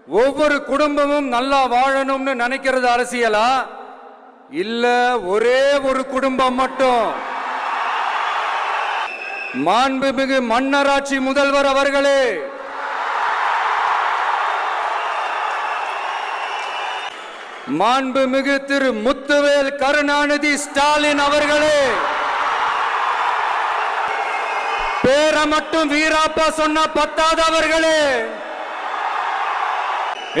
ஒவ்வொரு குடும்பமும் நல்லா வாழணும்னு நினைக்கிறது அரசியலா? இல்ல ஒரே ஒரு குடும்பம் மட்டும்? மாண்புமிகு மன்னராட்சி முதல்வர் அவர்களே, மாண்புமிகு திரு முத்துவேல் கருணாநிதி ஸ்டாலின் அவர்களே, பேரை மட்டும் வீராப்பா சொன்ன பத்தாதவர்களே,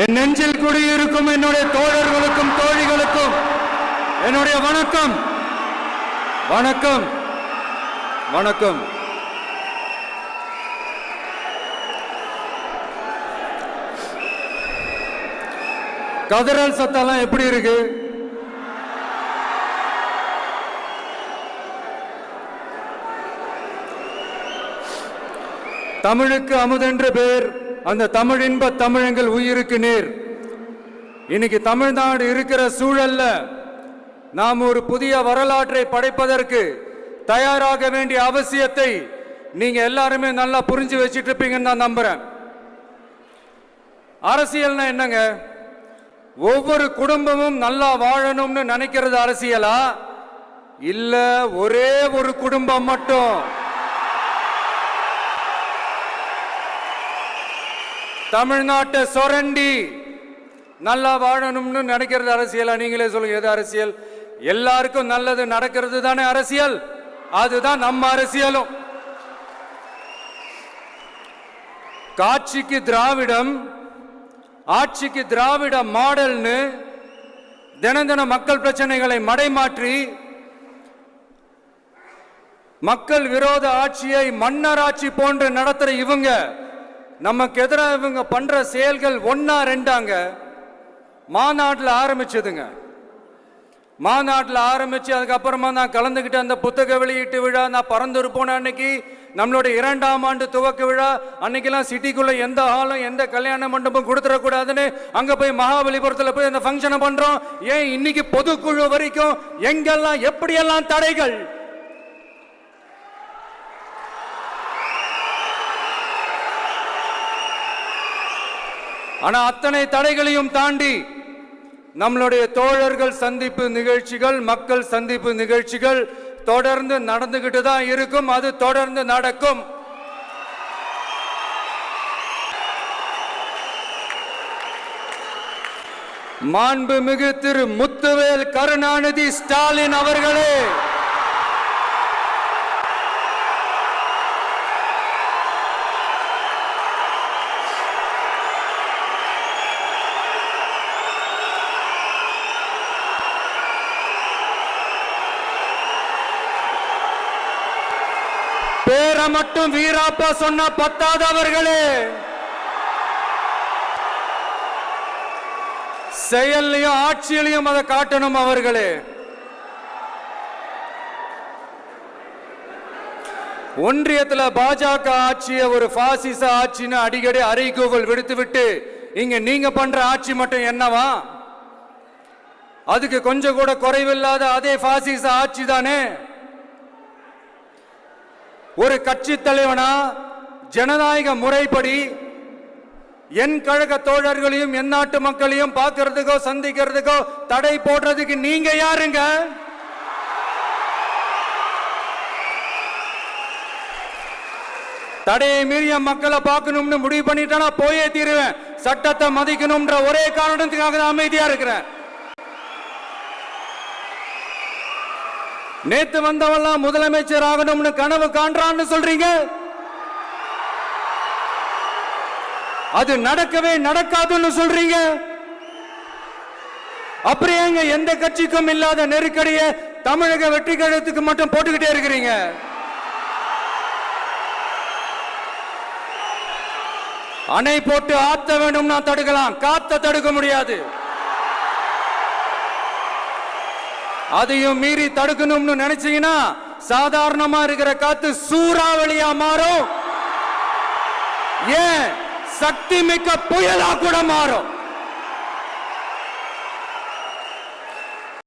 என் நெஞ்சில் குடியிருக்கும் என்னுடைய தோழர்களுக்கும் தோழிகளுக்கும் என்னுடைய வணக்கம். வணக்கம் வணக்கம். கதறல் சத்தம் எப்படி இருக்கு? தமிழுக்கு அமுதென்று பேர், அந்த தமிழின்ப தமிழங்கள் உயிருக்கு நேர். இன்னைக்கு தமிழ்நாடு இருக்கிற சூழல்ல நாம் ஒரு புதிய வரலாற்றை படைப்பதற்கு தயாராக வேண்டிய அவசியத்தை நீங்க எல்லாருமே நல்லா புரிஞ்சு வச்சிட்டு இருப்பீங்கன்னு நான் நம்புறேன். அரசியல்னா என்னங்க? ஒவ்வொரு குடும்பமும் நல்லா வாழணும்னு நினைக்கிறது அரசியலா? இல்ல ஒரே ஒரு குடும்பம் மட்டும்? தமிழ்நாட்டை சுரண்டி நல்லா வாழணும்னு நினைக்கிறது அரசியலா? நீங்களே சொல்லுங்க, எது அரசியல்? எல்லாருக்கும் நல்லது நடக்கிறது தானே அரசியல். அதுதான் நம்ம அரசியலும். காட்சிக்கு திராவிடம், ஆட்சிக்கு திராவிட மாடல்னு தினம் தினம் மக்கள் பிரச்சனைகளை மடைமாற்றி மக்கள் விரோத ஆட்சியை மன்னராட்சி போன்று நடத்துற இவங்க, நமக்கு எதிராக இவங்க பண்ற செயல்கள் ஒன்னா ரெண்டாங்க. மாநாட்டில் ஆரம்பிச்சதுங்க. மாநாட்டில் ஆரம்பிச்சு அதுக்கப்புறமா நான் கலந்துக்கிட்ட அந்த புத்தக வெளியீட்டு விழா, நான் பறந்துரு போன அன்னைக்கு நம்மளுடைய 2ஆம் ஆண்டு துவக்க விழா அன்னைக்கெல்லாம் சிட்டிக்குள்ள எந்த ஹாலும் எந்த கல்யாண மண்டபம் கொடுத்துடக்கூடாதுன்னு அங்க போய் மகாபலிபுரத்தில் போய் அந்த ஃபங்க்ஷனை பண்றோம். ஏன் இன்னைக்கு பொதுக்குழு வரைக்கும் எங்கெல்லாம் எப்படியெல்லாம் தடைகள்? ஆனா அத்தனை தடைகளையும் தாண்டி நம்மளுடைய தோழர்கள் சந்திப்பு நிகழ்ச்சிகள், மக்கள் சந்திப்பு நிகழ்ச்சிகள் தொடர்ந்து நடந்துகிட்டு தான் இருக்கும். அது தொடர்ந்து நடக்கும். மாண்புமிகு திரு முத்துவேல் கருணாநிதி ஸ்டாலின் அவர்களே, பேரை மட்டும் வீராப்பா சொன்ன பத்தாதவர்களே, செயல்லையும் ஆட்சியிலையும் அதை காட்டணும் அவர்களே. ஒன்றியத்தில் பாஜக ஆட்சியை ஒரு பாசிச ஆட்சின்னு அடிக்கடி அறைகூவல் விடுத்துவிட்டு இங்க நீங்க பண்ற ஆட்சி மட்டும் என்னவா? அதுக்கு கொஞ்சம் கூட குறைவில்லாத அதே பாசிச ஆட்சி தானே. ஒரு கட்சி தலைவனா ஜனநாயக முறைப்படி என் கழக தோழர்களையும் என் நாட்டு மக்களையும் பார்க்கறதுக்கோ சந்திக்கிறதுக்கோ தடை போடுறதுக்கு நீங்க யாருங்க? தடையை மீறிய மக்களை பார்க்கணும்னு முடிவு பண்ணிட்டா போயே தீருவேன். சட்டத்தை மதிக்கணும்ன்ற ஒரே காரணத்துக்காக தான் அமைதியா இருக்கிறேன். நேத்து வந்தவெல்லாம் முதலமைச்சர் ஆகணும்னு கனவு காண்றான்னு சொல்றீங்க. அது நடக்கவே நடக்காதுன்னு சொல்றீங்க. அப்படியே எந்த கட்சிக்கும் இல்லாத நெருக்கடியை தமிழக வெற்றி கழகத்துக்கு மட்டும் போட்டுக்கிட்டே இருக்கிறீங்க. அணை போட்டு ஆத்த வேண்டும்னா தடுக்கலாம், காத்த தடுக்க முடியாது. அதையும் மீறி தடுக்கணும்னு நினைச்சீங்கன்னா சாதாரணமா இருக்கிற காத்து சூறாவளியா மாறும். ஏன் சக்தி மிக்க புயலா கூட மாறும்.